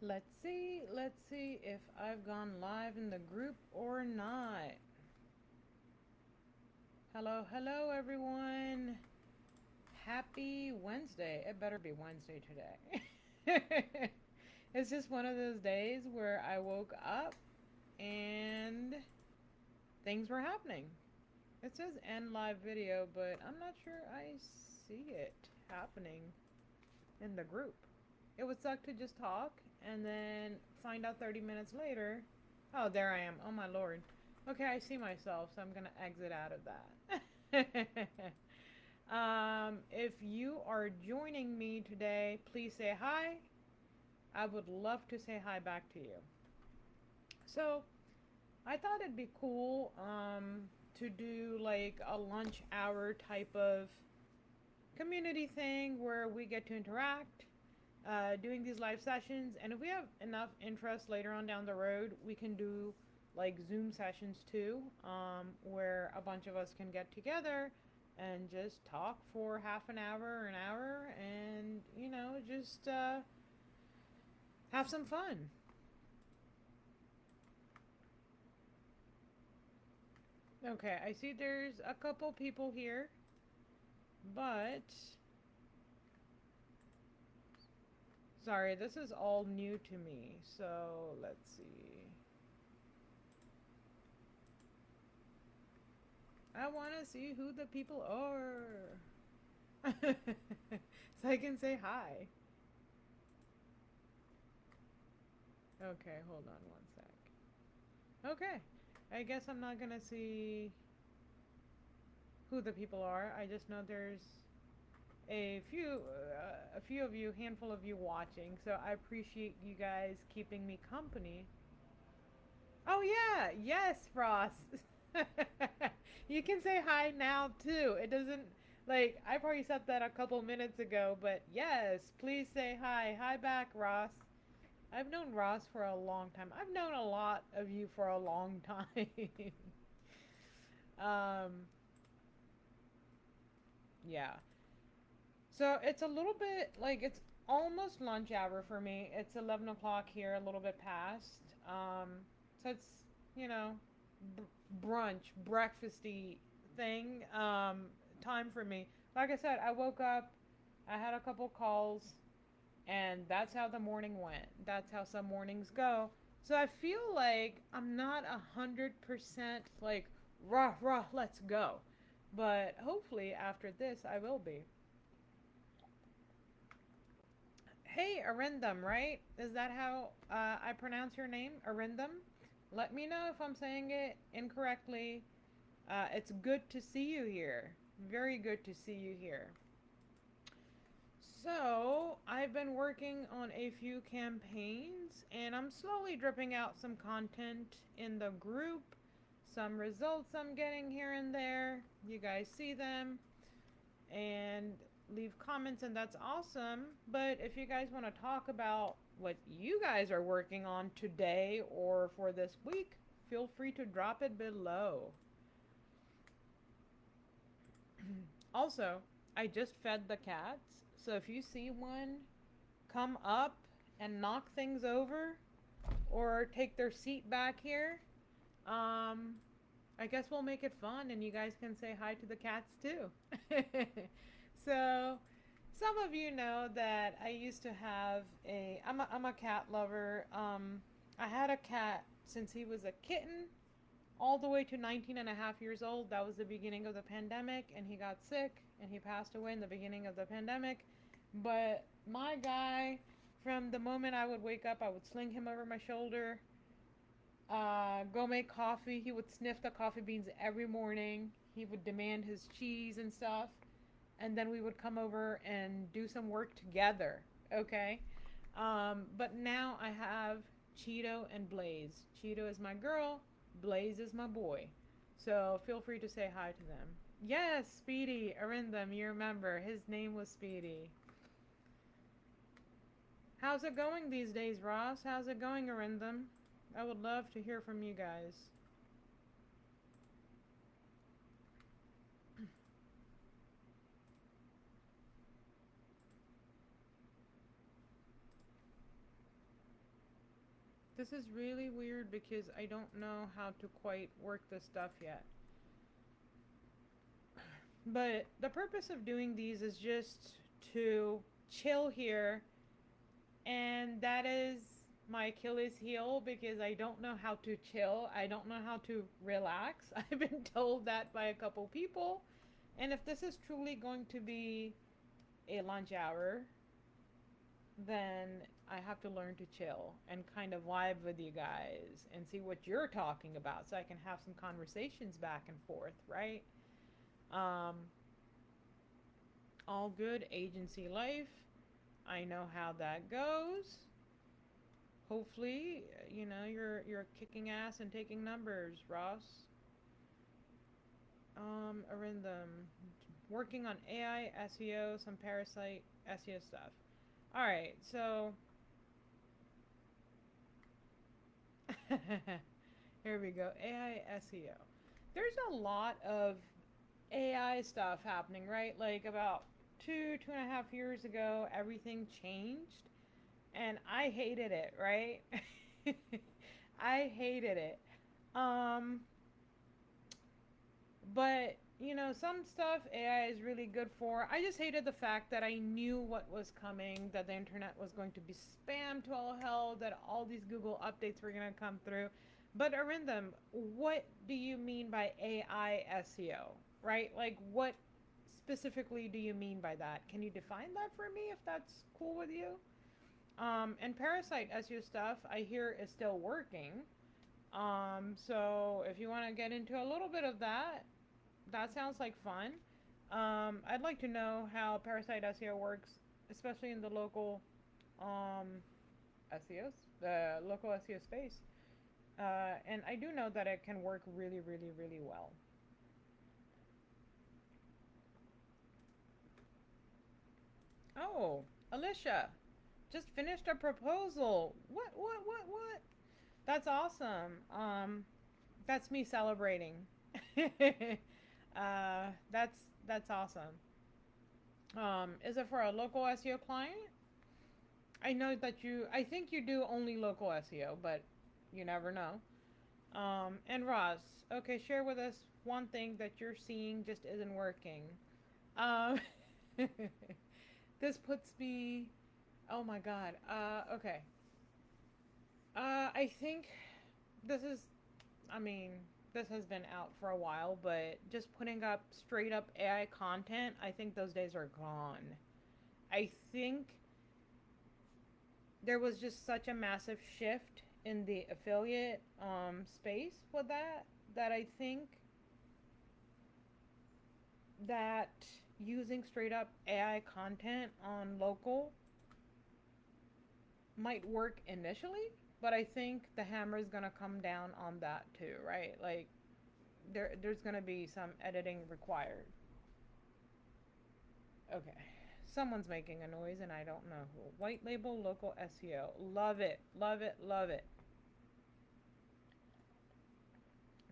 Let's see if I've gone live in the group or not. Hello everyone. Happy Wednesday. It better be Wednesday today. It's just one of those days where I woke up and things were happening. It says end live video, but I'm not sure I see it happening in the group. It would suck to just talk and then find out 30 minutes later. Oh, there I am. Oh my lord. Okay, I see myself, so I'm going to exit out of that. If you are joining me today, please say hi. I would love to say hi back to you. So, I thought it'd be cool to do like a lunch hour type of community thing where we get to interact doing these live sessions. And if we have enough interest later on down the road, we can do like Zoom sessions too, where a bunch of us can get together and just talk for half an hour, and just have some fun. Okay, I see there's a couple people here, but sorry, this is all new to me. So let's see. I want to see who the people are. So I can say hi. Okay, hold on one sec. Okay, I guess I'm not gonna see who the people are. I just know there's a few of you, handful of you watching. So I appreciate you guys keeping me company. Oh yeah, yes, Ross. You can say hi now too. It doesn't like I probably said that a couple minutes ago, but yes, please say hi. Hi back, Ross. I've known Ross for a long time. I've known a lot of you for a long time. um, yeah. So it's a little bit like it's almost lunch hour for me. It's 11 o'clock here, a little bit past. So it's, you know, brunch, breakfasty thing time for me. Like I said, I woke up, I had a couple calls, and that's how the morning went. That's how some mornings go. So I feel like I'm not 100% like rah, let's go. But hopefully after this I will be. Hey, Arindam, right? Is that how I pronounce your name? Arindam? Let me know if I'm saying it incorrectly. It's good to see you here. Very good to see you here. So, I've been working on a few campaigns and I'm slowly dripping out some content in the group. Some results I'm getting here and there. You guys see them and leave comments, and that's awesome. But if you guys want to talk about what you guys are working on today or for this week, feel free to drop it below. Also, I just fed the cats, so if you see one come up and knock things over or take their seat back here, I guess we'll make it fun and you guys can say hi to the cats too. So, some of you know that I used to have I'm a cat lover. I had a cat since he was a kitten all the way to 19 and a half years old. That was the beginning of the pandemic, and he got sick and he passed away in the beginning of the pandemic. But my guy, from the moment I would wake up, I would sling him over my shoulder, go make coffee. He would sniff the coffee beans every morning. He would demand his cheese and stuff. And then we would come over and do some work together. Okay. But now I have Cheeto and Blaze. Cheeto is my girl, Blaze is my boy. So feel free to say hi to them. Yes, Speedy, Arindam, you remember. His name was Speedy. How's it going these days, Ross? How's it going, Arindam? I would love to hear from you guys. This is really weird because I don't know how to quite work this stuff yet. But the purpose of doing these is just to chill here, and that is my Achilles heel because I don't know how to chill. I don't know how to relax. I've been told that by a couple people. And if this is truly going to be a lunch hour, then I have to learn to chill and kind of vibe with you guys and see what you're talking about so I can have some conversations back and forth, right? Um, all good agency life. I know how that goes. Hopefully, you're kicking ass and taking numbers, Ross. Arindam, working on AI, SEO, some parasite SEO stuff. All right, so here we go. AI SEO. There's a lot of AI stuff happening, right? Like about 2.5 years ago, everything changed, and I hated it, right? I hated it. Um, but some stuff AI is really good for. I just hated the fact that I knew what was coming, that the internet was going to be spammed to all hell, that all these Google updates were going to come through. But Arindam, what do you mean by AI SEO? Right? Like, what specifically do you mean by that? Can you define that for me if that's cool with you? And Parasite SEO stuff, I hear is still working. So if you want to get into a little bit of that, that sounds like fun. I'd like to know how Parasite SEO works, especially in the local SEOs, the local SEO space. And I do know that it can work really, really, really well. Oh, Alicia, just finished a proposal. What? That's awesome. That's me celebrating. That's awesome. Is it for a local SEO client? I know that I think you do only local SEO, but you never know. And Ross, okay, share with us one thing that you're seeing just isn't working. Um, this puts me, oh my God. Okay. I think this is, I mean, this has been out for a while, but just putting up straight up AI content, I think those days are gone. I think there was just such a massive shift in the affiliate space with that I think that using straight up AI content on local might work initially, but I think the hammer is gonna come down on that too, right? Like there's gonna be some editing required. Okay. Someone's making a noise and I don't know who. White label local SEO. Love it. Love it. Love it.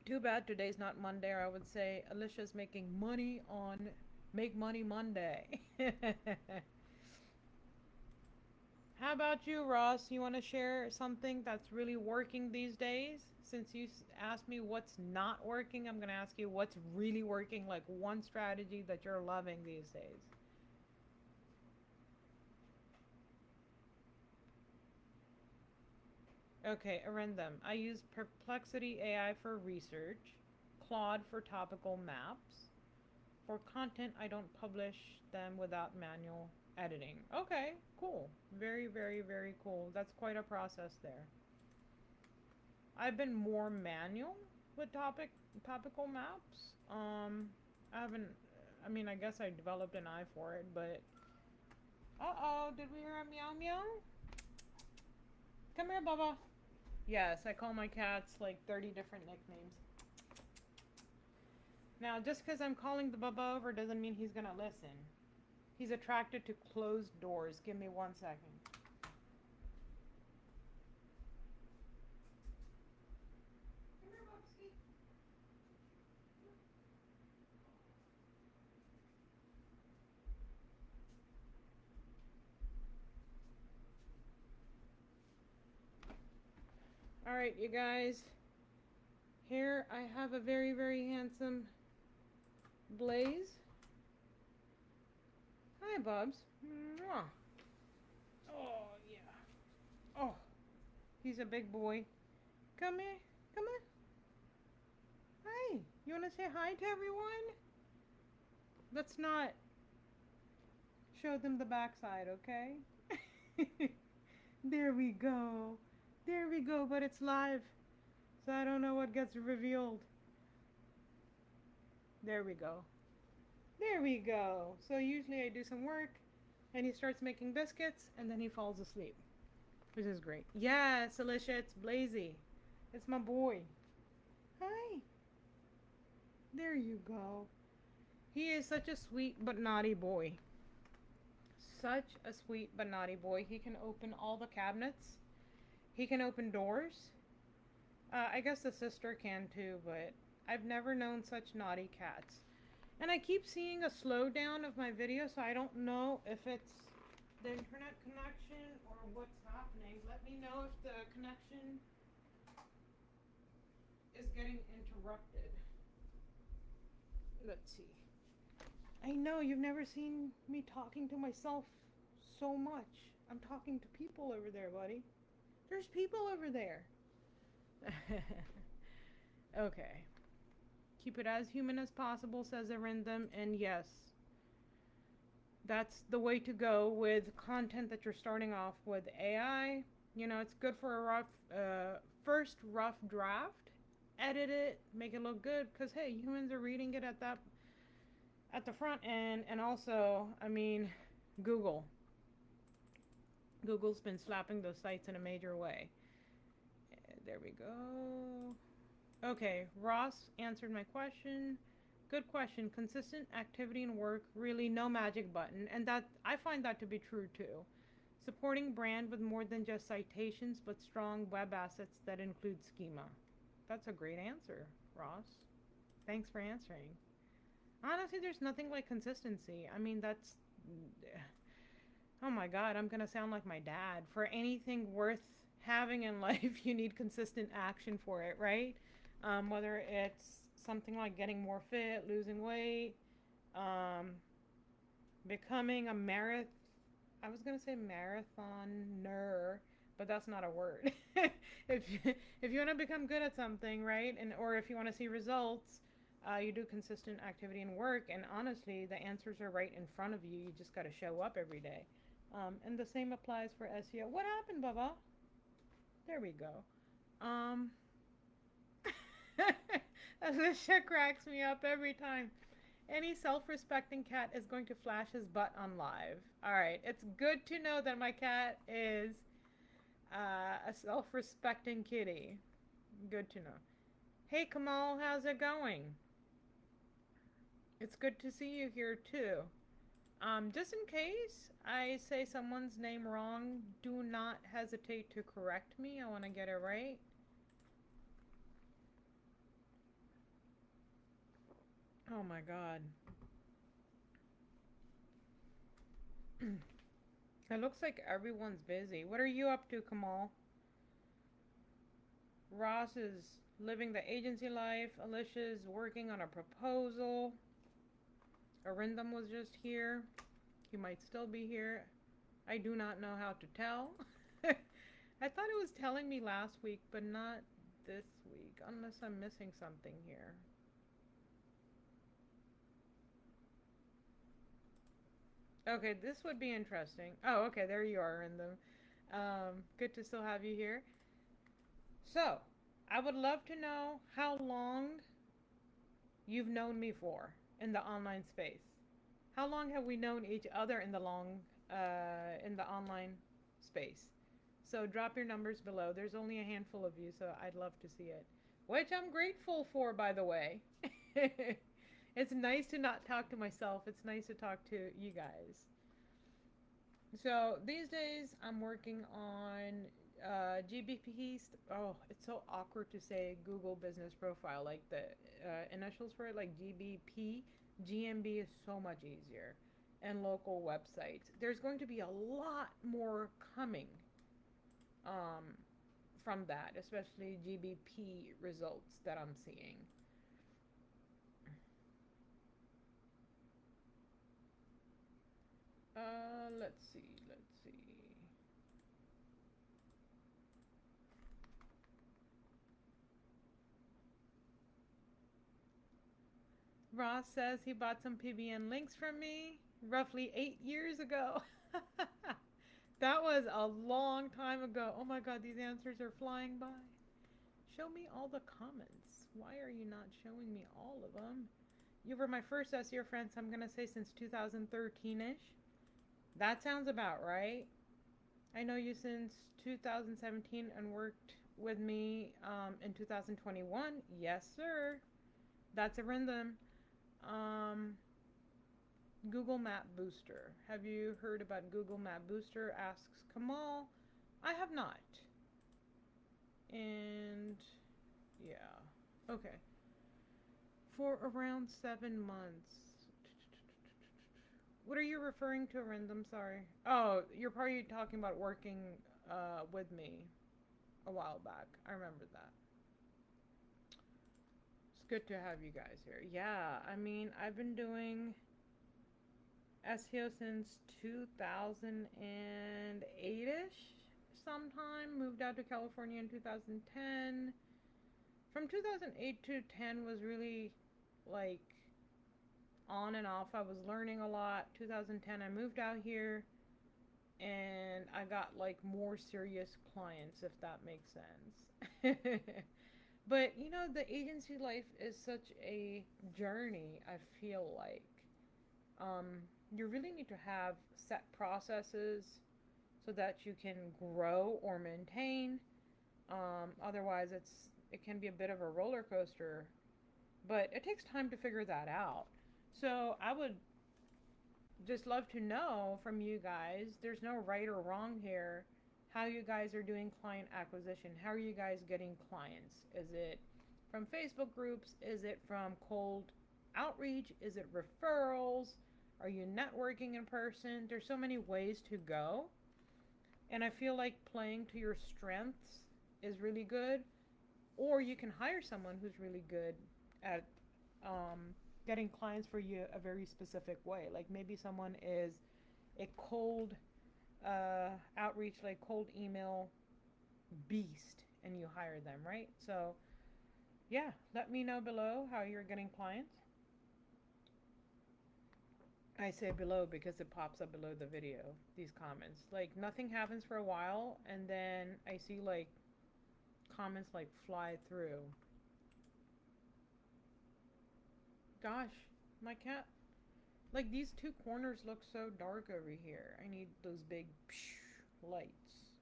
Too bad today's not Monday, or I would say Alicia's making money on Make Money Monday. How about you, Ross? You want to share something that's really working these days? Since you asked me what's not working, I'm going to ask you what's really working, like one strategy that you're loving these days. Okay, Arendam. I use Perplexity AI for research, Claude for topical maps. For content, I don't publish them without manual editing. Okay, cool. Very, very, very cool. That's quite a process there. I've been more manual with topical maps. I haven't. I mean, I guess I developed an eye for it, but did we hear a meow meow? Come here, Bubba. Yes, I call my cats like 30 different nicknames. Now, just because I'm calling the Bubba over doesn't mean he's gonna listen. He's attracted to closed doors. Give me 1 second. Come here, Bubsky. Alright, you guys. Here I have a very, very handsome Blaze. Hi, Bubs. Mwah. Oh, yeah. Oh, he's a big boy. Come here. Come here. Hi. You want to say hi to everyone? Let's not show them the backside, okay? There we go. There we go, but it's live. So I don't know what gets revealed. There we go. There we go. So usually I do some work and he starts making biscuits and then he falls asleep. Which is great. Yes, Alicia, it's Blazy. It's my boy. Hi. There you go. He is such a sweet but naughty boy. Such a sweet but naughty boy. He can open all the cabinets. He can open doors. I guess the sister can too, but I've never known such naughty cats. And I keep seeing a slowdown of my video, so I don't know if it's the internet connection or what's happening. Let me know if the connection is getting interrupted. Let's see. I know you've never seen me talking to myself so much. I'm talking to people over there, buddy. There's people over there. Okay. Keep it as human as possible, says Arindam, and yes, that's the way to go with content that you're starting off with AI. You know, it's good for a rough, first rough draft. Edit it, make it look good, because hey, humans are reading it at the front end, and also, I mean, Google's been slapping those sites in a major way. There we go. Okay, Ross answered my question. Good question. Consistent activity and work, really no magic button, and that I find that to be true too. Supporting brand with more than just citations, but strong web assets that include schema. That's a great answer, Ross. Thanks for answering. Honestly, there's nothing like consistency. I mean, that's... Oh my god, I'm gonna sound like my dad. For anything worth having in life, you need consistent action for it, right? Whether it's something like getting more fit, losing weight, becoming a I was gonna say marathoner, but that's not a word. if you want to become good at something, right, and or if you want to see results, you do consistent activity and work. And honestly, the answers are right in front of you. You just got to show up every day. And the same applies for SEO. What happened, Bubba? There we go. Alicia cracks me up every time. Any self-respecting cat is going to flash his butt on live. Alright, it's good to know that my cat is a self-respecting kitty. Good to know. Hey Kamal, how's it going? It's good to see you here too. Just in case I say someone's name wrong, do not hesitate to correct me. I want to get it right. Oh my god. It looks like everyone's busy. What are you up to, Kamal? Ross is living the agency life. Alicia's working on a proposal. Arindam was just here. He might still be here. I do not know how to tell. I thought it was telling me last week, but not this week, unless I'm missing something here. Okay, this would be interesting. Oh, okay, there you are, Arindam. Good to still have you here. So, I would love to know how long you've known me for in the online space. How long have we known each other in the online space? So drop your numbers below. There's only a handful of you, so I'd love to see it. Which I'm grateful for, by the way. It's nice to not talk to myself. It's nice to talk to you guys. So these days I'm working on GBP. Oh, it's so awkward to say Google Business Profile, like the initials for it, like GBP. GMB is so much easier, and local websites. There's going to be a lot more coming from that, especially GBP results that I'm seeing. Let's see, let's see. Ross says he bought some PBN links from me roughly 8 years ago. That was a long time ago. Oh my god, these answers are flying by. Show me all the comments. Why are you not showing me all of them? You were my first SEO friend, so I'm going to say since 2013-ish. That sounds about right. I know you since 2017 and worked with me in 2021. Yes, sir. That's a random. Google Map Booster. Have you heard about Google Map Booster? Asks Kamal. I have not. And yeah. Okay. For around 7 months. What are you referring to, Random? Sorry. Oh, you're probably talking about working with me a while back. I remember that. It's good to have you guys here. Yeah, I mean, I've been doing SEO since 2008-ish sometime. Moved out to California in 2010. From 2008 to 10 was really like on and off. I was learning a lot. 2010 I moved out here and I got like more serious clients, if that makes sense. But you know, the agency life is such a journey. I feel like you really need to have set processes so that you can grow or maintain. Otherwise it can be a bit of a roller coaster, but it takes time to figure that out. So I would just love to know from you guys, there's no right or wrong here, how you guys are doing client acquisition. How are you guys getting clients? Is it from Facebook groups? Is it from cold outreach? Is it referrals? Are you networking in person? There's so many ways to go. And I feel like playing to your strengths is really good. Or you can hire someone who's really good at getting clients for you a very specific way. Like maybe someone is a cold outreach, like cold email beast, and you hire them, right? So yeah, let me know below how you're getting clients. I say below because it pops up below the video, these comments. Like nothing happens for a while and then I see like comments like fly through. Gosh, my cat, like these two corners look so dark over here. I need those big lights.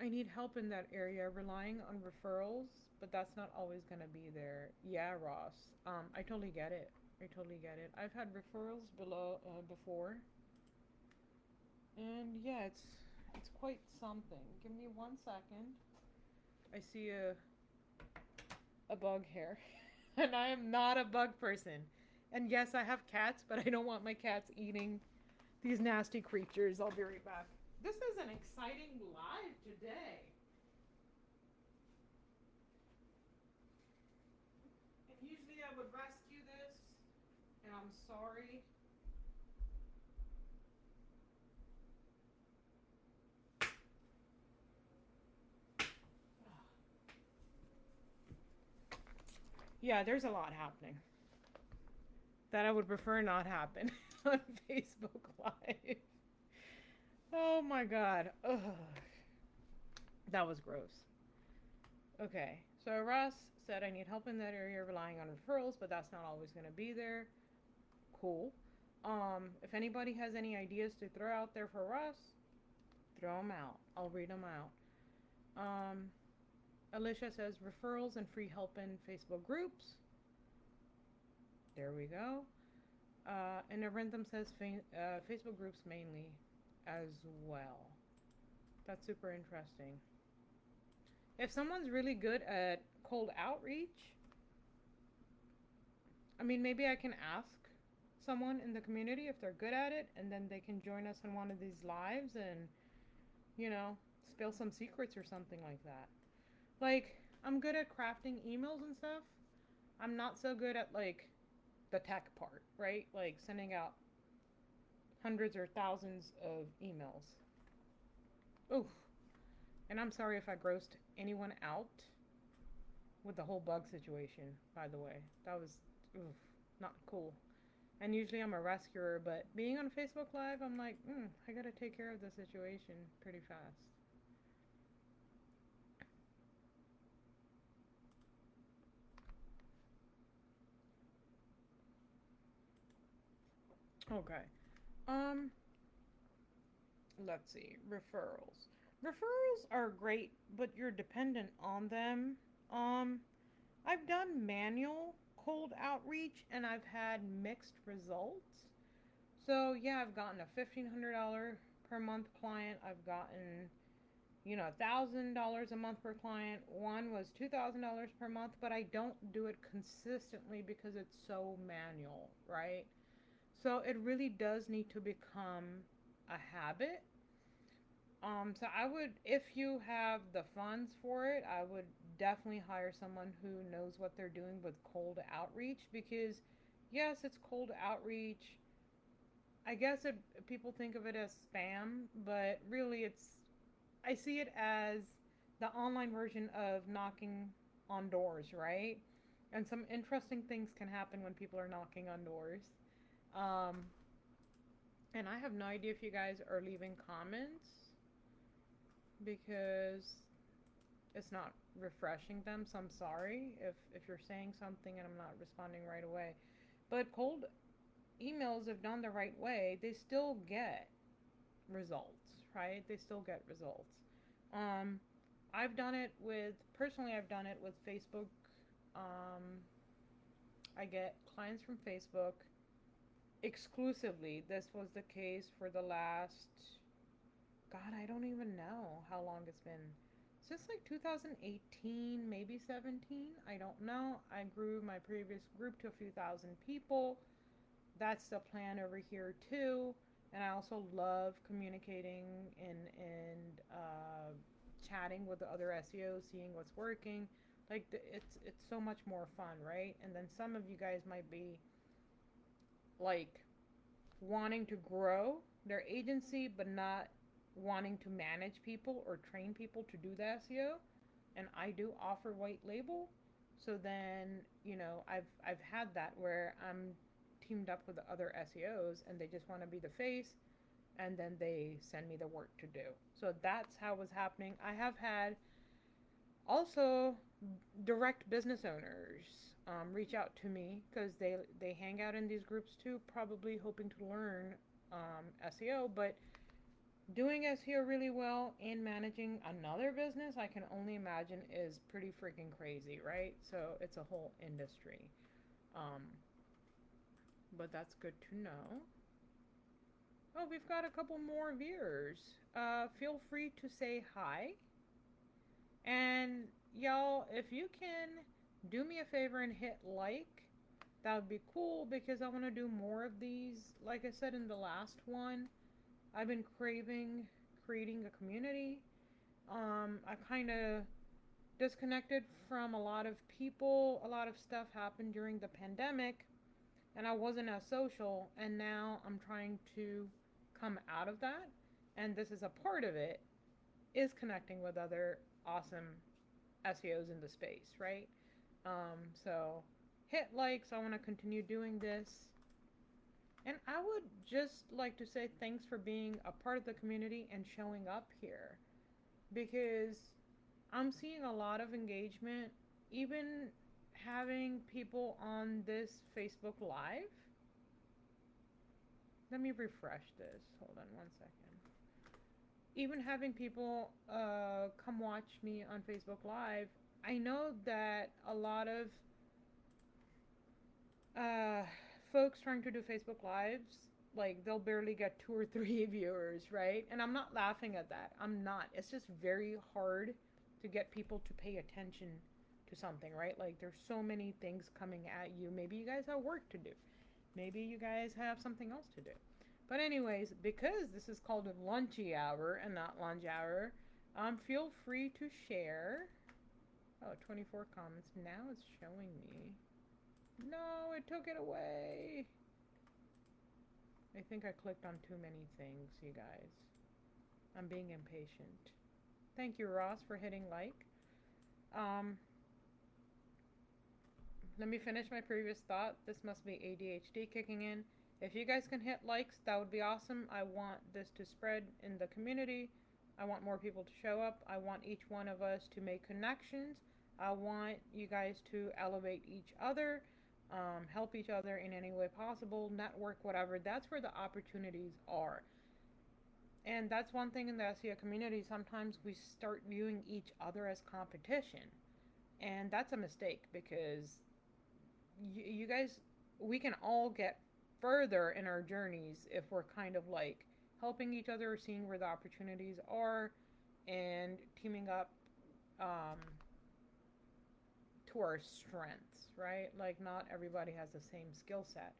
I need help in that area, relying on referrals, but that's not always going to be there. Yeah, Ross. I totally get it. I totally get it. I've had referrals before, and yeah, it's quite something. Give me 1 second. I see a bug here, and I am not a bug person. And yes, I have cats, but I don't want my cats eating these nasty creatures. I'll be right back. This is an exciting live today. And usually I would rescue this, and I'm sorry. Yeah, there's a lot happening that I would prefer not happen on Facebook Live. Oh my god. Ugh. That was gross. Okay, so Ross said I need help in that area, relying on referrals, but that's not always going to be there. Cool. If anybody has any ideas to throw out there for Ross, throw them out. I'll read them out. Alicia says referrals and free help in Facebook groups. There we go. And Arentham says Facebook groups mainly as well. That's super interesting. If someone's really good at cold outreach, I mean, maybe I can ask someone in the community if they're good at it, and then they can join us in one of these lives and, you know, spill some secrets or something like that. Like, I'm good at crafting emails and stuff. I'm not so good at, like, the tech part, right? Like, sending out hundreds or thousands of emails. Oof. And I'm sorry if I grossed anyone out with the whole bug situation, by the way. That was, oof, not cool. And usually I'm a rescuer, but being on Facebook Live, I'm like, I gotta take care of the situation pretty fast. Okay. Um, let's see. Referrals. Referrals are great, but you're dependent on them. Um, I've done manual cold outreach and I've had mixed results. So, yeah, I've gotten a $1,500 per month client. I've gotten, $1,000 a month per client. One was $2,000 per month, but I don't do it consistently because it's so manual, right? So, it really does need to become a habit. So I would, if you have the funds for it, I would definitely hire someone who knows what they're doing with cold outreach because, yes, it's cold outreach. I guess people think of it as spam, but really I see it as the online version of knocking on doors, right? And some interesting things can happen when people are knocking on doors. Um, and I have no idea if you guys are leaving comments because it's not refreshing them. So I'm sorry if you're saying something and I'm not responding right away. But cold emails, if done the right way, they still get results, right? They still get results. Um, I've done it with Facebook. Um, I get clients from Facebook exclusively. This was the case for the last, God, I don't even know how long it's been. Since like 2018, maybe 17. I don't know. I grew my previous group to a few thousand people. That's the plan over here too. And I also love communicating and chatting with the other SEOs, seeing what's working. Like it's so much more fun, right? And then some of you guys might be like wanting to grow their agency, but not wanting to manage people or train people to do the SEO. And I do offer white label. So then, I've had that where I'm teamed up with the other SEOs and they just want to be the face and then they send me the work to do. So that's how it was happening. I have had also direct business owners reach out to me because they hang out in these groups too, probably hoping to learn SEO, but doing SEO really well and managing another business, I can only imagine is pretty freaking crazy, right? So it's a whole industry. Um, but that's good to know. Oh, we've got a couple more viewers. Feel free to say hi. And y'all, if you can do me a favor and hit like, that would be cool because I want to do more of these. Like I said in the last one, I've been craving creating a community. I kind of disconnected from a lot of people. A lot of stuff happened during the pandemic, and I wasn't as social. And now I'm trying to come out of that. And this is a part of it, is connecting with other awesome SEOs in the space, right? So hit likes. I want to continue doing this. And I would just like to say thanks for being a part of the community and showing up here because I'm seeing a lot of engagement, even having people on this Facebook Live. Let me refresh this. Hold on one second. Even having people come watch me on Facebook Live, I know that a lot of uh, folks trying to do Facebook Lives, like they'll barely get 2 or 3 viewers, right? And I'm not laughing at that. I'm not. It's just very hard to get people to pay attention to something, right? Like there's so many things coming at you. Maybe you guys have work to do. Maybe you guys have something else to do. But anyways, because this is called a lunchy hour and not lunch hour, feel free to share. Oh, 24 comments. Now it's showing me. No, it took it away. I think I clicked on too many things, you guys. I'm being impatient. Thank you, Ross, for hitting like. Um, Let me finish my previous thought. This must be ADHD kicking in. If you guys can hit likes, that would be awesome. I want this to spread in the community. I want more people to show up. I want each one of us to make connections. I want you guys to elevate each other, help each other in any way possible, network, whatever. That's where the opportunities are. And that's one thing in the SEO community. Sometimes we start viewing each other as competition. And that's a mistake because you guys, we can all get further in our journeys if we're kind of like helping each other, seeing where the opportunities are, and teaming up um, to our strengths, right? Like, not everybody has the same skill set.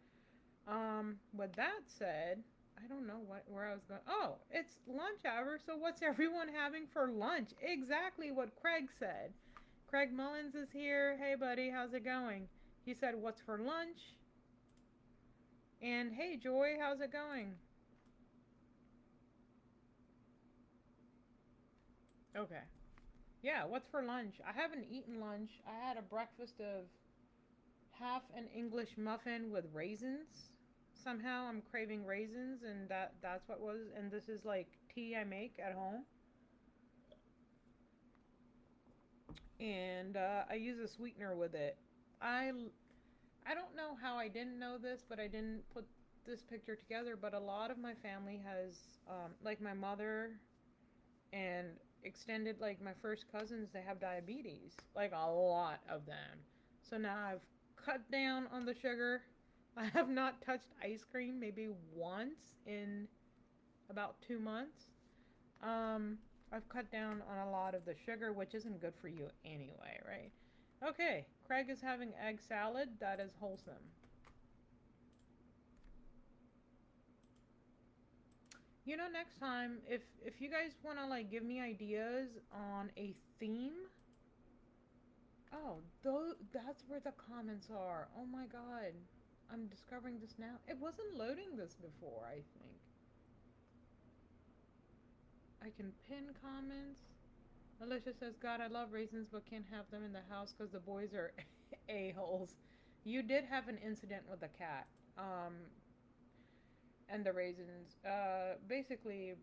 With that said, I don't know where I was going. Oh, it's lunch hour, so what's everyone having for lunch? Exactly what Craig said. Craig Mullins is here. Hey, buddy, how's it going? He said, what's for lunch? And hey, Joy, how's it going? Okay. Yeah, what's for lunch? I haven't eaten lunch. I had a breakfast of half an English muffin with raisins. Somehow I'm craving raisins, and that's what was. And this is like tea I make at home. And I use a sweetener with it. I I don't know how I didn't know this, but I didn't put this picture together. But a lot of my family has, like my mother and extended, like my first cousins, they have diabetes, like a lot of them. So now I've cut down on the sugar. I have not touched ice cream maybe once in about 2 months. Um, I've cut down on a lot of the sugar, which isn't good for you anyway, right? Okay, Craig is having egg salad. That is wholesome. You know, next time, if you guys want to like give me ideas on a theme. Oh, that's where the comments are. Oh my god. I'm discovering this now. It wasn't loading this before, I think. I can pin comments. Alicia says, God, I love raisins, but can't have them in the house because the boys are a-holes. You did have an incident with a cat. And the raisins. Basically,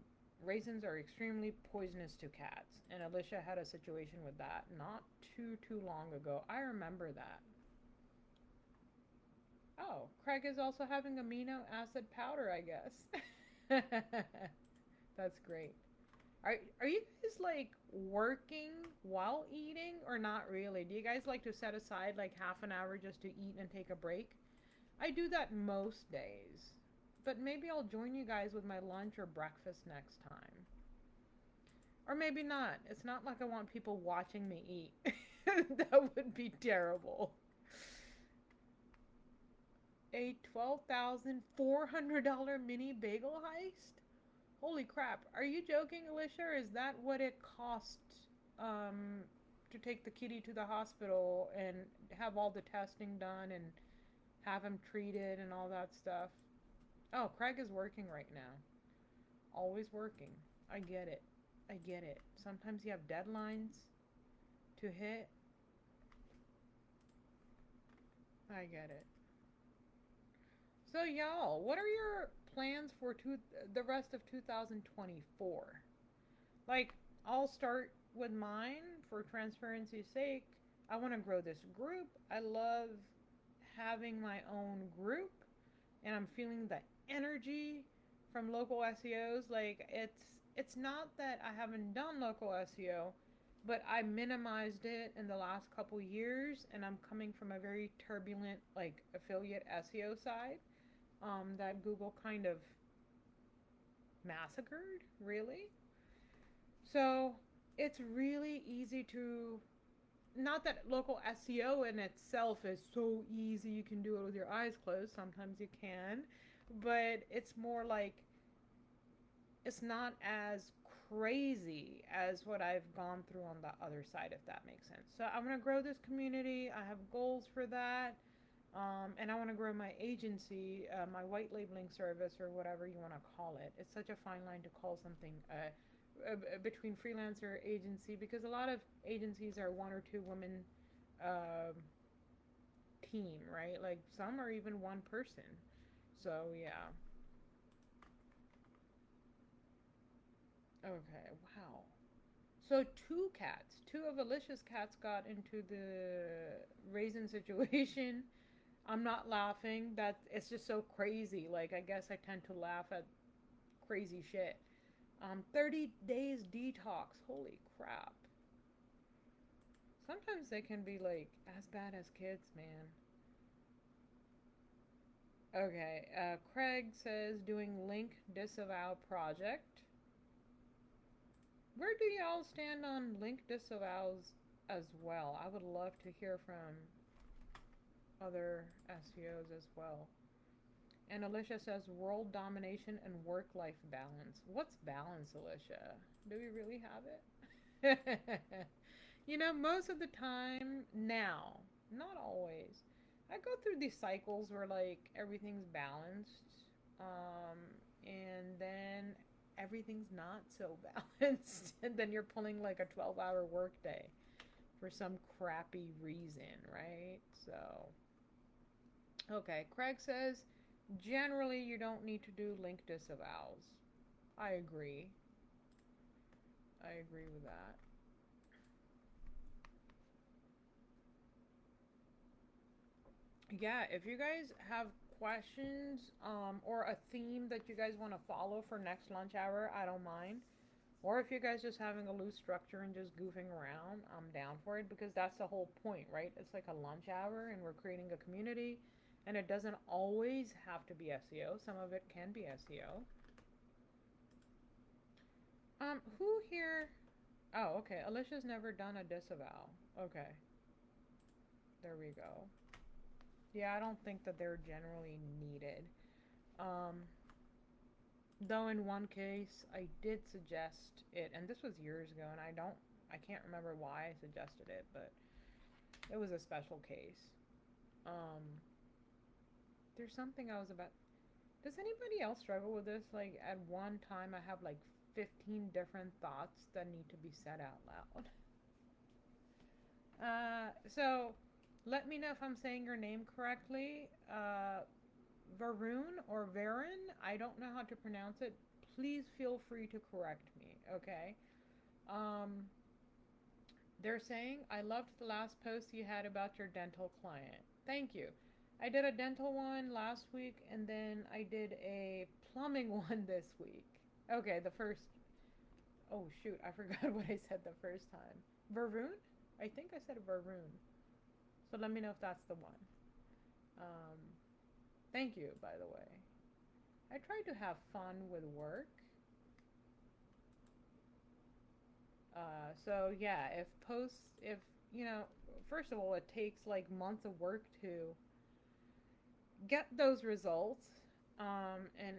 raisins are extremely poisonous to cats. And Alicia had a situation with that not too long ago. I remember that. Oh, Craig is also having amino acid powder, I guess. That's great. Are you guys like working while eating or not really? Do you guys like to set aside like half an hour just to eat and take a break? I do that most days. But maybe I'll join you guys with my lunch or breakfast next time. Or maybe not. It's not like I want people watching me eat. That would be terrible. A $12,400 mini bagel heist? Holy crap. Are you joking, Alicia? Or is that what it cost um, to take the kitty to the hospital and have all the testing done and have him treated and all that stuff? Oh, Craig is working right now. Always working. I get it. I get it. Sometimes you have deadlines to hit. I get it. So, y'all, what are your plans for the rest of 2024? Like, I'll start with mine for transparency's sake. I want to grow this group. I love having my own group, and I'm feeling the energy from local SEOs. Like, it's not that I haven't done local SEO, but I minimized it in the last couple years, and I'm coming from a very turbulent like affiliate SEO side that Google kind of massacred, really. So it's really easy to not that local SEO in itself is so easy, you can do it with your eyes closed. Sometimes you can, but it's more like it's not as crazy as what I've gone through on the other side, if that makes sense. So I'm going to grow this community. I have goals for that. And I want to grow my agency, my white labeling service, or whatever you want to call it. It's such a fine line to call something between freelancer agency, because a lot of agencies are one or two women uh, team, right? Like some are even one person. So yeah. Okay. Wow. So two of Alicia's cats got into the raisin situation. I'm not laughing. That it's just so crazy. Like I guess I tend to laugh at crazy shit. 30 days detox. Holy crap. Sometimes they can be like as bad as kids, man. Okay. Craig says doing link disavow project. Where do y'all stand on link disavows as well? I would love to hear from other SEOs as well. And Alicia says world domination and work life balance. What's balance, Alicia? Do we really have it? Most of the time now, not always. I go through these cycles where like everything's balanced, um, and then everything's not so balanced, and then you're pulling like a 12-hour workday for some crappy reason, right? So, okay, Craig says generally you don't need to do link disavows. I agree. I agree with that. Yeah, if you guys have questions or a theme that you guys want to follow for next lunch hour, I don't mind. Or if you guys just having a loose structure and just goofing around, I'm down for it, because that's the whole point, right? It's like a lunch hour and we're creating a community, and it doesn't always have to be SEO. Some of it can be SEO. Who here? Oh, okay. Alicia's never done a disavow. Okay, there we go. Yeah, I don't think that they're generally needed. Um, though in one case, I did suggest it, and this was years ago, and I can't remember why I suggested it, but it was a special case. Um, there's something I was about. Does anybody else struggle with this? Like at one time, I have like 15 different thoughts that need to be said out loud. So let me know if I'm saying your name correctly. Varun or Varun, I don't know how to pronounce it. Please feel free to correct me, okay? Um, they're saying, I loved the last post you had about your dental client. Thank you. I did a dental one last week, and then I did a plumbing one this week. Okay, the first. Oh, shoot, I forgot what I said the first time. Varun? I think I said Varun. So let me know if that's the one. Um, Thank you, by the way. I try to have fun with work. So yeah, if first of all, it takes like months of work to get those results, and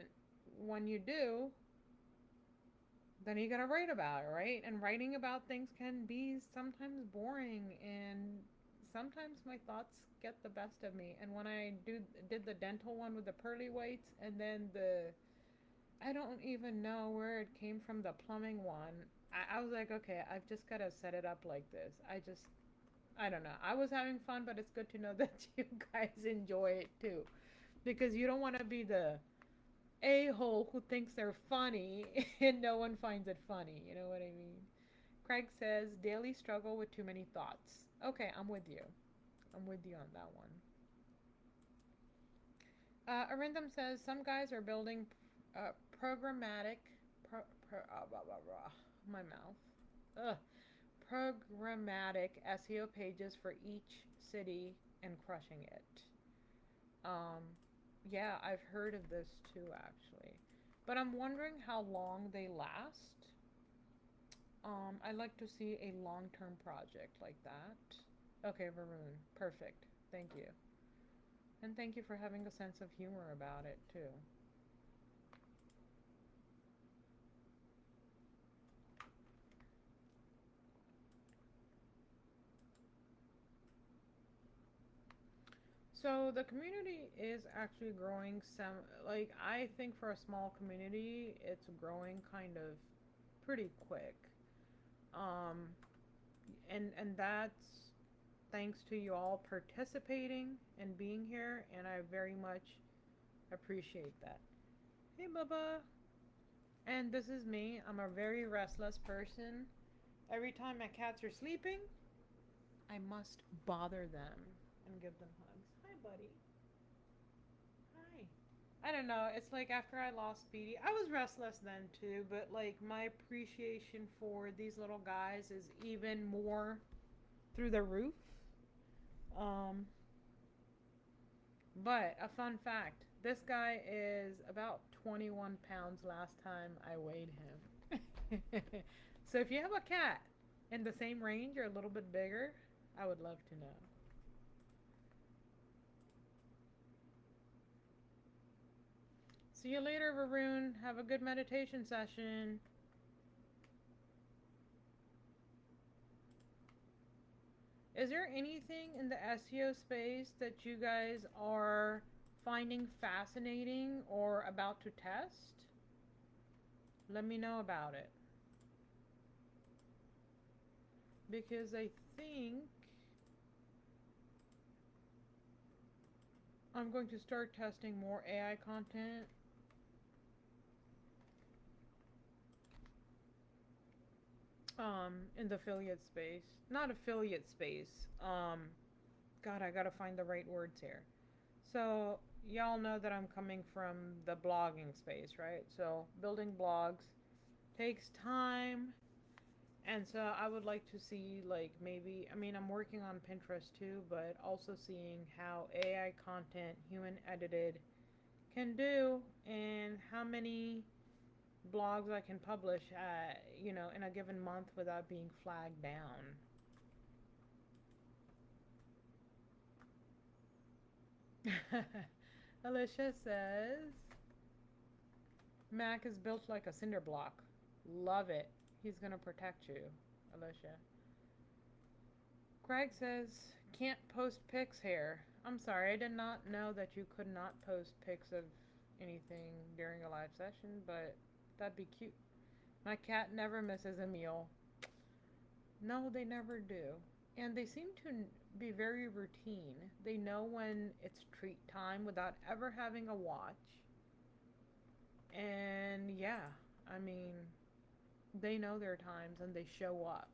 when you do, then you gotta write about it, right? And writing about things can be sometimes boring, and sometimes my thoughts get the best of me. And when did the dental one with the pearly whites, and then I don't even know where it came from, the plumbing one. I was like, okay, I've just gotta set it up like this. I don't know. I was having fun, but it's good to know that you guys enjoy it too, because you don't want to be the a-hole who thinks they're funny and no one finds it funny. You know what I mean? Craig says, daily struggle with too many thoughts. Okay, I'm with you. I'm with you on that one. Arindam says, some guys are building programmatic, blah, blah, blah, my mouth. Ugh. Programmatic SEO pages for each city and crushing it. Um, yeah, I've heard of this too, actually. But I'm wondering how long they last. I like to see a long-term project like that. Okay, Varun. Perfect. Thank you. And thank you for having a sense of humor about it, too. So the community is actually growing some, like, I think for a small community, it's growing kind of pretty quick. Um, and that's thanks to you all participating and being here, and I very much appreciate that. Hey, Bubba. And this is me. I'm a very restless person. Every time my cats are sleeping, I must bother them and give them hugs. Hi, buddy. Hi. I don't know. It's like after I lost Speedy, I was restless then too, but like my appreciation for these little guys is even more through the roof. Um, but a fun fact, this guy is about 21 pounds last time I weighed him. So if you have a cat in the same range or a little bit bigger, I would love to know. See you later, Varun. Have a good meditation session. Is there anything in the SEO space that you guys are finding fascinating or about to test? Let me know about it. Because I think I'm going to start testing more AI content. In the affiliate space. Not affiliate space. God, I gotta find the right words here. So, y'all know that I'm coming from the blogging space, right? So, building blogs takes time. And so, I would like to see, like, maybe, I mean, I'm working on Pinterest too, but also seeing how AI content, human edited, can do and how many blogs I can publish, in a given month without being flagged down. Alicia says, Mac is built like a cinder block. Love it. He's going to protect you, Alicia. Craig says, can't post pics here. I'm sorry, I did not know that you could not post pics of anything during a live session, but that'd be cute. My cat never misses a meal. No, they never do. And they seem to be very routine. They know when it's treat time without ever having a watch. And yeah, I mean, they know their times and they show up.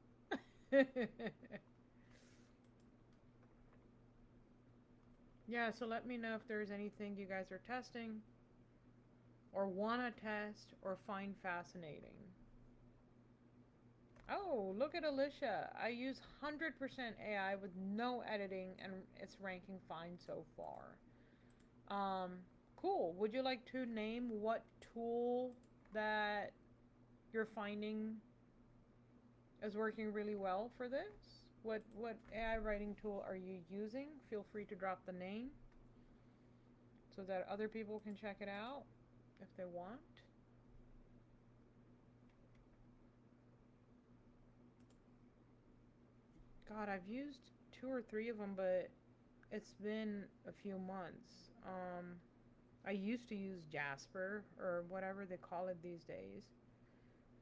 Yeah, so let me know if there's anything you guys are testing or want to test or find fascinating. Oh, look at Alicia. I use 100% AI with no editing and it's ranking fine so far. Cool. Would you like to name what tool that you're finding is working really well for this? What AI writing tool are you using? Feel free to drop the name so that other people can check it out if they want. God, I've used two or three of them, but it's been a few months. I used to use Jasper or whatever they call it these days.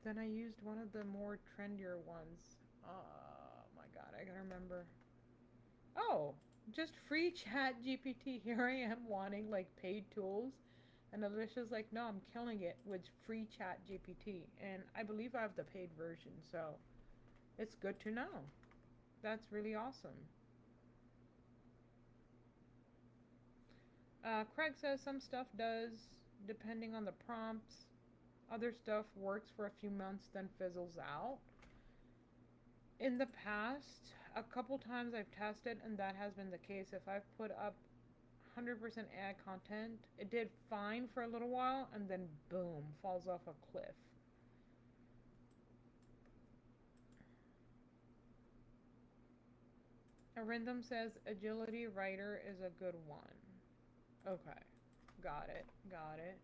Then I used one of the more trendier ones. Oh my god, I gotta remember. Oh, just free chat GPT. Here I am wanting like paid tools. And Alicia's like, no, I'm killing it with free chat GPT. And I believe I have the paid version, so it's good to know. That's really awesome. Craig says some stuff does, depending on the prompts. Other stuff works for a few months, then fizzles out. In the past, a couple times I've tested, and that has been the case. If I've put up 100% AI content, it did fine for a little while, and then boom, falls off a cliff. Arindam says agility writer is a good one. Okay. Got it. Got it.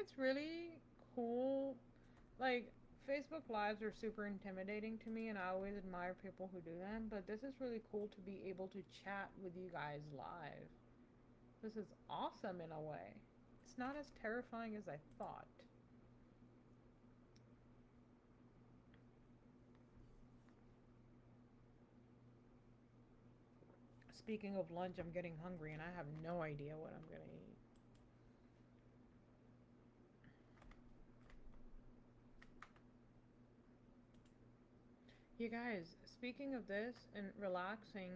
It's really cool. Like, Facebook Lives are super intimidating to me, and I always admire people who do them, but this is really cool to be able to chat with you guys live. This is awesome in a way. It's not as terrifying as I thought. Speaking of lunch, I'm getting hungry and I have no idea what I'm going to eat. You guys, speaking of this and relaxing,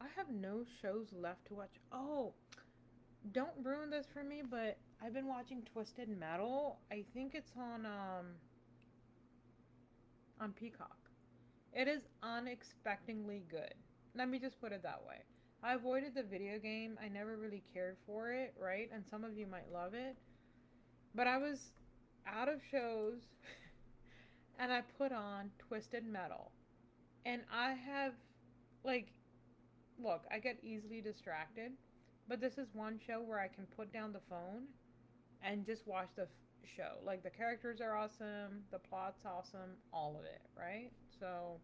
I have no shows left to watch. Oh, don't ruin this for me, but I've been watching Twisted Metal. I think it's on Peacock. It is unexpectedly good. Let me just put it that way. I avoided the video game. I never really cared for it, right? And some of you might love it. But I was out of shows and I put on Twisted Metal. And I have, like, look, I get easily distracted. But this is one show where I can put down the phone and just watch the show. Like, the characters are awesome, the plot's awesome, all of it, right? So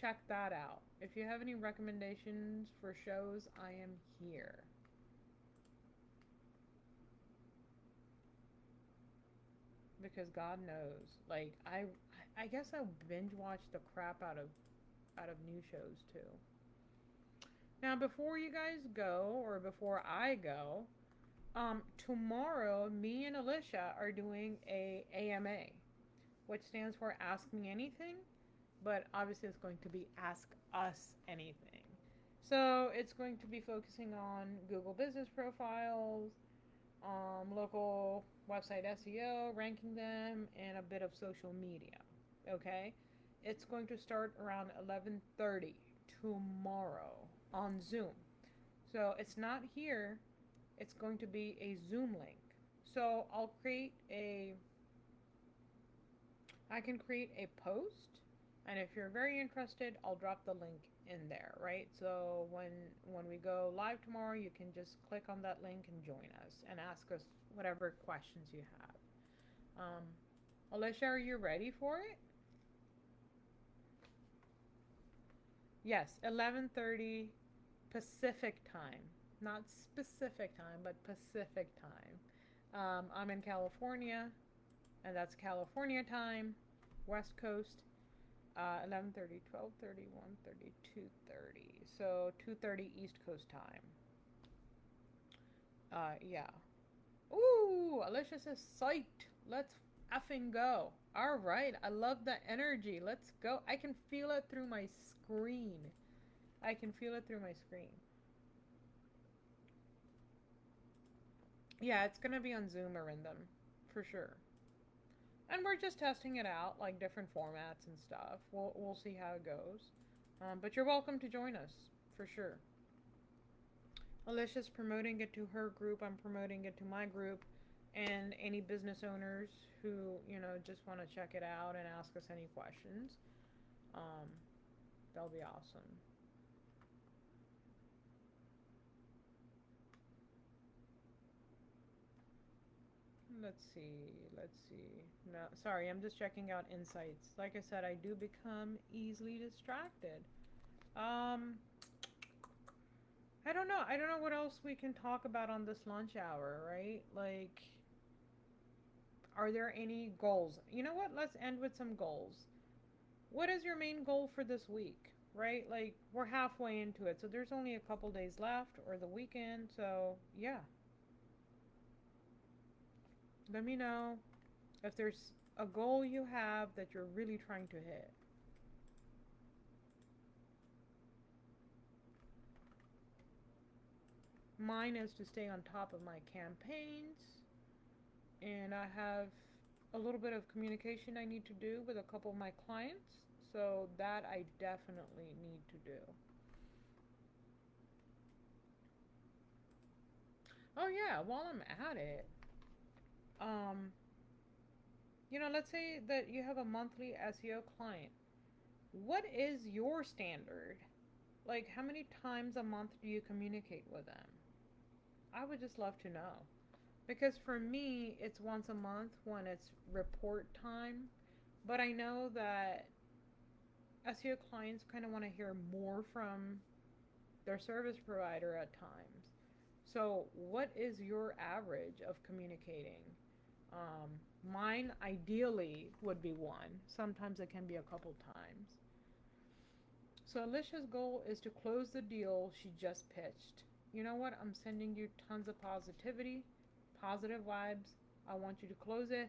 check that out. If you have any recommendations for shows, I am here. Because God knows, like I guess I binge watch the crap out of new shows too. Now, before you guys go, or before I go, tomorrow me and Alicia are doing a AMA, which stands for Ask Me Anything, but obviously it's going to be Ask Us Anything. So it's going to be focusing on Google business profiles, local website SEO, ranking them, and a bit of social media. Okay, it's going to start around 11:30 tomorrow on Zoom. So it's not here. It's going to be a Zoom link. So I can create a post, and if you're very interested, I'll drop the link in there, right? So when we go live tomorrow, you can just click on that link and join us and ask us whatever questions you have. Alicia, are you ready for it? Yes, 11:30 Pacific time, not specific time, but Pacific time. I'm in California, and that's California time, West Coast. 11:30, 12:30, 1:30, 2:30. So 2:30 East Coast time. Yeah. Ooh, Alicia says psyched. Let's effing go. All right. I love the energy. Let's go. I can feel it through my screen. I can feel it through my screen. Yeah, it's gonna be on Zoom or in them, for sure. And we're just testing it out, like different formats and stuff. We'll see how it goes. But you're welcome to join us, for sure. Alicia's promoting it to her group. I'm promoting it to my group. And any business owners who, just want to check it out and ask us any questions, um, that'll be awesome. Let's see. Let's see. No, sorry, I'm just checking out insights. Like I said, I do become easily distracted. Um, I don't know. I don't know what else we can talk about on this lunch hour, right? Like, are there any goals? You know what? Let's end with some goals. What is your main goal for this week? Right? Like, we're halfway into it, so there's only a couple days left, or the weekend. So, yeah, let me know if there's a goal you have that you're really trying to hit. Mine is to stay on top of my campaigns, and I have a little bit of communication I need to do with a couple of my clients. So that I definitely need to do. Oh yeah, while I'm at it, um, let's say that you have a monthly SEO client. What is your standard? Like, how many times a month do you communicate with them? I would just love to know. Because for me, it's once a month when it's report time. But I know that SEO clients kind of want to hear more from their service provider at times. So, what is your average of communicating? Um, Mine ideally would be one. Sometimes it can be a couple times. So Alicia's goal is to close the deal she just pitched. You know what? I'm sending you tons of positivity, positive vibes. I want you to close it.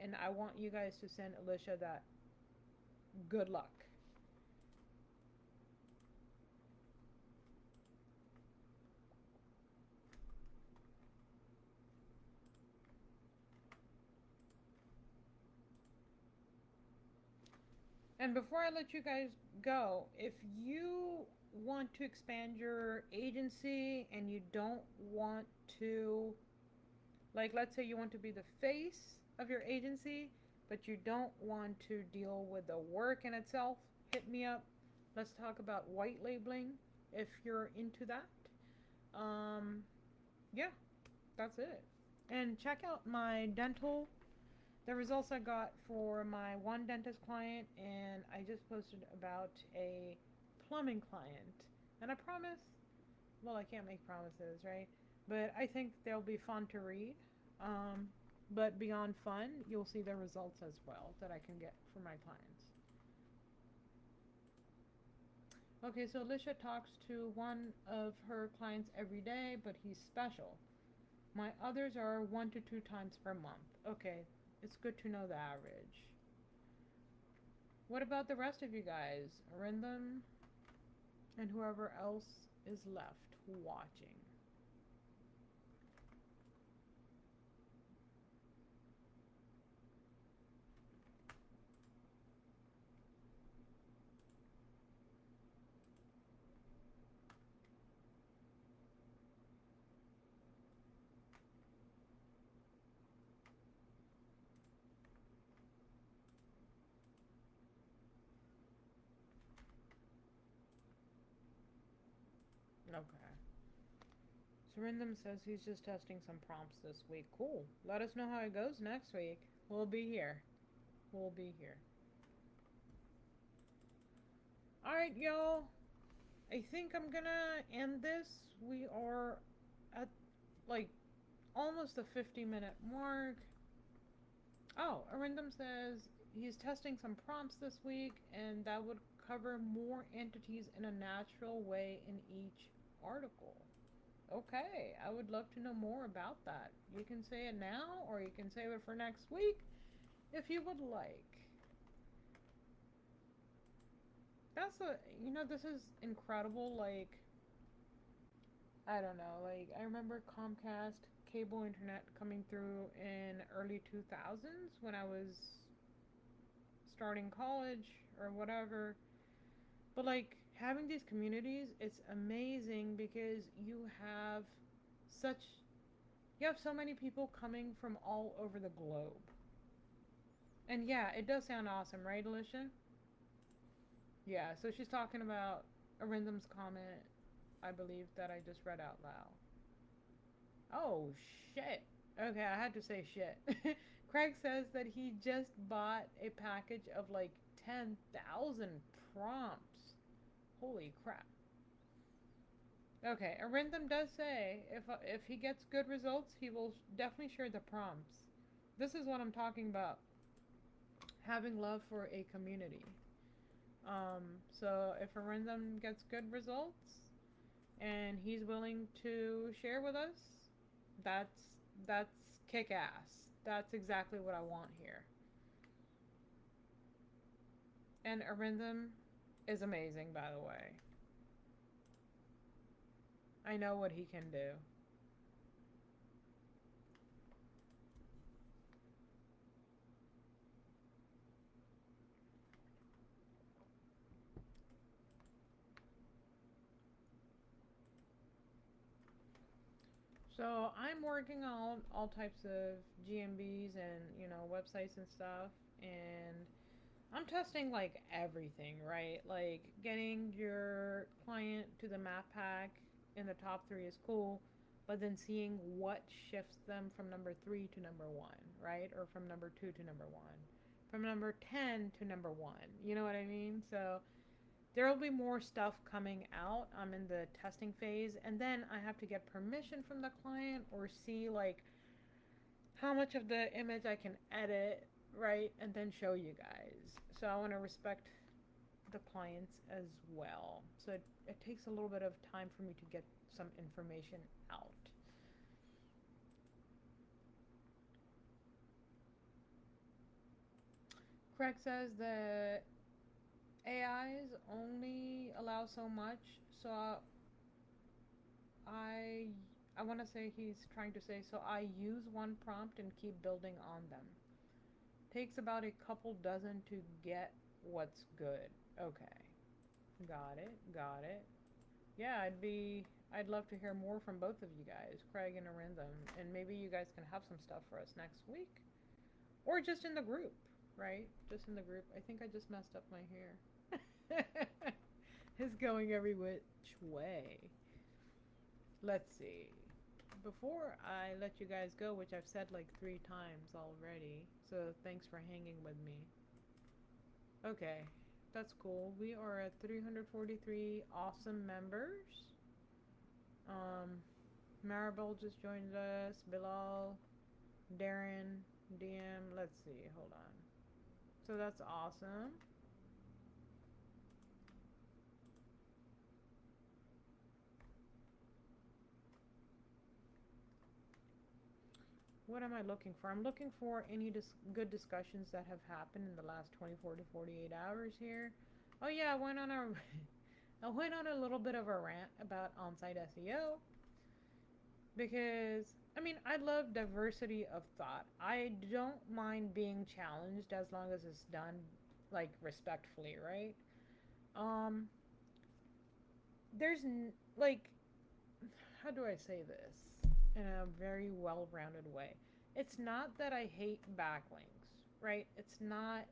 And I want you guys to send Alicia that good luck. And before I let you guys go, if you want to expand your agency and you don't want to, like, let's say you want to be the face of your agency, but you don't want to deal with the work in itself, hit me up. Let's talk about white labeling if you're into that. Um, yeah, that's it. And check out my dental, the results I got for my one dentist client, and I just posted about a plumbing client. And I promise, well, I can't make promises, right? But I think they'll be fun to read. Um, but beyond fun, you'll see the results as well that I can get for my clients. Okay, so Alicia talks to one of her clients every day, but he's special. My others are 1 to 2 times per month. Okay, it's good to know the average. What about the rest of you guys? Arindam and whoever else is left watching. Okay. Surindam says he's just testing some prompts this week. Cool. Let us know how it goes next week. We'll be here. We'll be here. Alright, y'all. I think I'm gonna end this. We are at like almost the 50-minute mark. Oh, Arindam says he's testing some prompts this week, and that would cover more entities in a natural way in each article. Okay, I would love to know more about that. You can say it now, or you can save it for next week if you would like. This is incredible. Like, I don't know. Like, I remember Comcast cable internet coming through in early 2000s when I was starting college or whatever. But like having these communities, it's amazing because such you have so many people coming from all over the globe. And yeah, it does sound awesome, right, Alicia? Yeah, so she's talking about Arindam's comment, I believe, that I just read out loud. Oh, shit. Okay, I had to say shit. Craig says that he just bought a package of like 10,000 prompts. Holy crap. Okay, Arindam does say if he gets good results, he will definitely share the prompts. This is what I'm talking about. Having love for a community. So if Arindam gets good results and he's willing to share with us, that's that's kick ass. That's exactly what I want here. And Arindam is amazing, by the way. I know what he can do. So I'm working on all types of GMBs and websites and stuff, and I'm testing like everything, right? Like getting your client to the map pack in the top three is cool, but then seeing what shifts them from number three to number one, right? Or from number two to number one, from number 10 to number one. You know what I mean? So there will be more stuff coming out. I'm in the testing phase, and then I have to get permission from the client or see like how much of the image I can edit, right, and then show you guys. So I want to respect the clients as well. So it takes a little bit of time for me to get some information out. Craig says that AIs only allow so much, so I I want to say he's trying to say so I use one prompt and keep building on them. Takes about a couple dozen to get what's good. Okay. Got it. Got it. Yeah, I'd love to hear more from both of you guys, Craig and Arindam, and maybe you guys can have some stuff for us next week. Or just in the group, right? Just in the group. I think I just messed up my hair. It's going every which way. Let's see. Before I let you guys go, which I've said like 3 times already, so thanks for hanging with me. Okay, that's cool. We are at 343 awesome members. Um, Maribel just joined us. Bilal, Darren, DM. Let's see. Hold on. So that's awesome. What am I looking for? I'm looking for any good discussions that have happened in the last 24 to 48 hours here. Oh yeah, I went on a I went on a little bit of a rant about on-site SEO because I mean, I love diversity of thought. I don't mind being challenged as long as it's done like respectfully, right? Um like how do I say this in a very well-rounded way? It's not that I hate backlinks, right? It's not,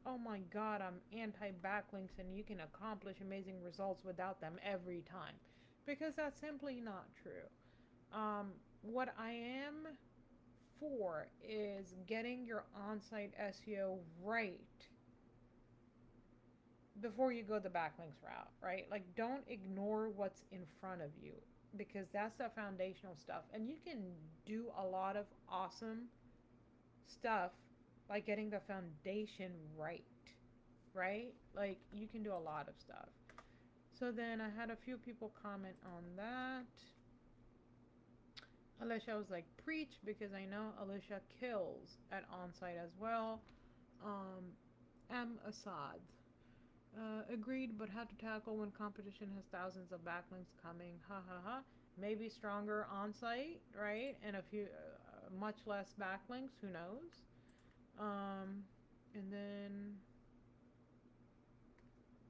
oh my god, I'm anti backlinks and you can accomplish amazing results without them every time. Because that's simply not true. What I am for is getting your on site SEO right before you go the backlinks route, right? Like, don't ignore what's in front of you because that's the foundational stuff. And you can do a lot of awesome stuff by getting the foundation right, right? Like, you can do a lot of stuff. So then I had a few people comment on that. Alicia was like, preach, because I know Alicia kills at onsite as well. M. Assad. Agreed, but how to tackle when competition has thousands of backlinks coming. Ha ha ha. Maybe stronger on site, right? And a few, much less backlinks. Who knows? And then,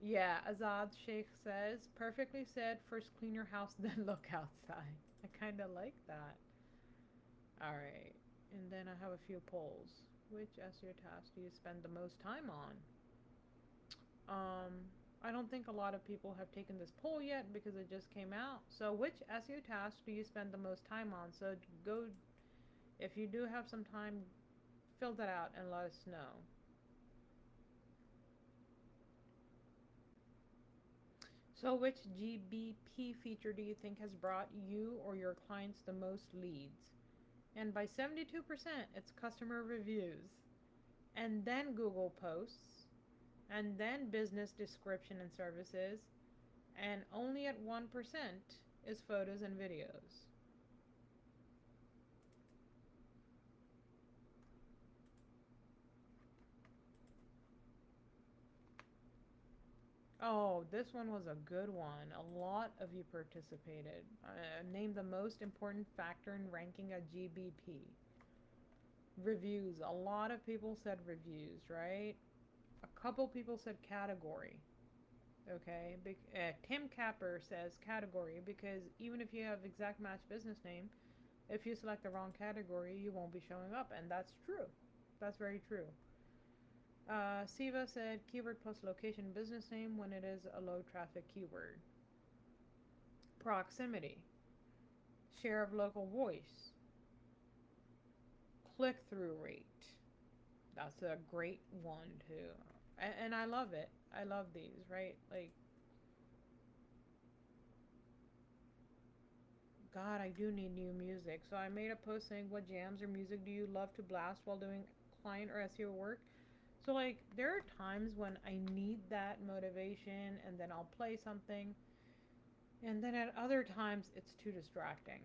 yeah, Azad Sheikh says, perfectly said, first clean your house, then look outside. I kind of like that. All right. And then I have a few polls. Which SEO task do you spend the most time on? Um, I don't think a lot of people have taken this poll yet because it just came out. So, which SEO task do you spend the most time on? So, go, if you do have some time, fill that out and let us know. So, which GBP feature do you think has brought you or your clients the most leads? And by 72%, it's customer reviews, and then Google posts, and then business description and services, and only at 1% is photos and videos. Oh, this one was a good one. A lot of you participated. Name the most important factor in ranking a GBP. Reviews. A lot of people said reviews, right? A couple people said category. Okay, Tim Capper says category because even if you have exact match business name, if you select the wrong category, you won't be showing up, and that's true. That's very true. Siva said keyword plus location business name when it is a low traffic keyword. Proximity, share of local voice, click through rate. That's a great one too. And I love it. I love these, right? Like, God, I do need new music. So I made a post saying, what jams or music do you love to blast while doing client or SEO work? So, like, there are times when I need that motivation and then I'll play something. And then at other times, it's too distracting.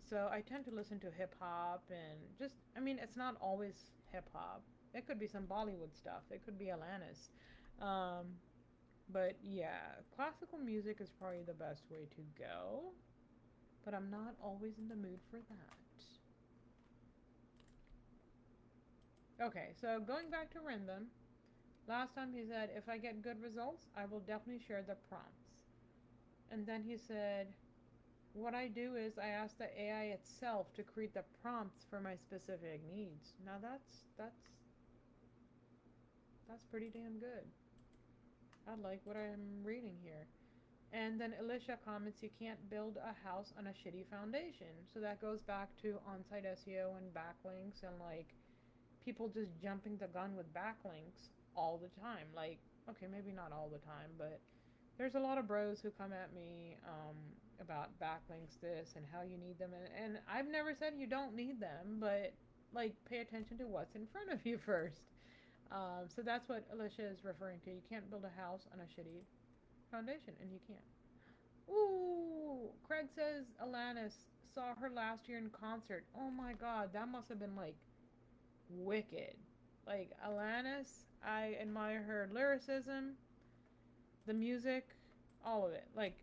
So I tend to listen to hip hop and just, I mean, it's not always hip hop. It could be some Bollywood stuff. It could be Alanis. Um, but yeah, classical music is probably the best way to go. But I'm not always in the mood for that. Okay, so going back to Rhythm, last time he said, if I get good results, I will definitely share the prompts. And then he said, what I do is I ask the AI itself to create the prompts for my specific needs. Now that's pretty damn good. I like what I'm reading here. And then Alicia comments, you can't build a house on a shitty foundation. So that goes back to on-site SEO and backlinks and like people just jumping the gun with backlinks all the time. Like, okay, maybe not all the time, but there's a lot of bros who come at me about backlinks, this and how you need them. And I've never said you don't need them, but like pay attention to what's in front of you first. So that's what Alicia is referring to. You can't build a house on a shitty foundation, and you can't. Ooh, Craig says Alanis saw her last year in concert. Oh my God, that must have been like wicked. Like Alanis, I admire her lyricism, the music, all of it. Like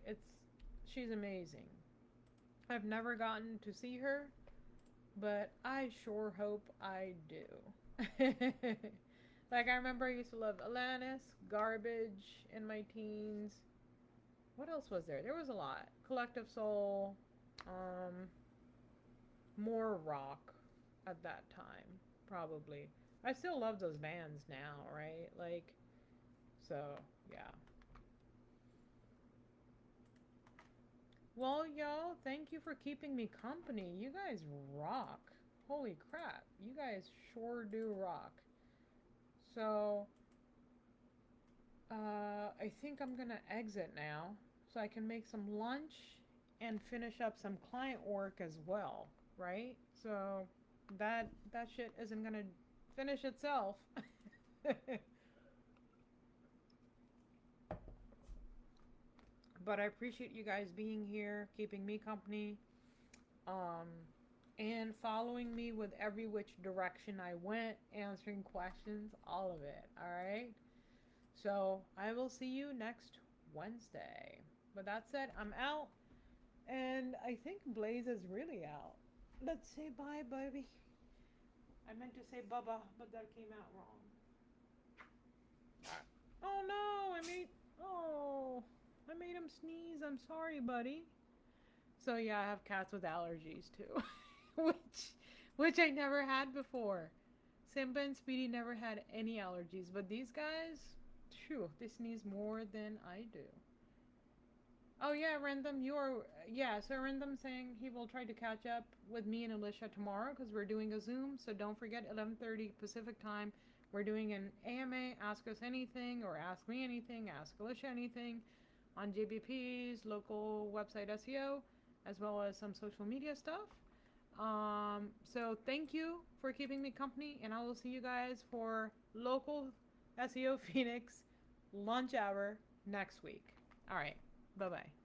she's amazing. I've never gotten to see her, but I sure hope I do. Like I remember I used to love Alanis, Garbage in my teens. What else was there? There was a lot. Collective Soul, more rock at that time, probably. I still love those bands now, right? Like, so, yeah. Well, y'all, thank you for keeping me company. You guys rock. Holy crap. You guys sure do rock. So, I think I'm gonna exit now so I can make some lunch and finish up some client work as well, right? So that shit isn't gonna finish itself. But I appreciate you guys being here, keeping me company, um, and following me with every which direction I went, answering questions, all of it. All right. So I will see you next Wednesday. But that said, I'm out. And I think Blaze is really out. Let's say bye, baby. I meant to say bubba, but that came out wrong. Oh no, I made him sneeze. I'm sorry, buddy. So yeah, I have cats with allergies too. which I never had before. Simba and Speedy never had any allergies, but these guys, phew, they sneeze more than I do. Oh yeah, Random, so Random saying he will try to catch up with me and Alicia tomorrow because we're doing a Zoom. So don't forget, 11:30 Pacific time, we're doing an AMA, Ask Us Anything, or Ask Me Anything, Ask Alicia Anything, on JBP's local website SEO, as well as some social media stuff. So thank you for keeping me company, and I will see you guys for local SEO Phoenix lunch hour next week. All right. Bye-bye.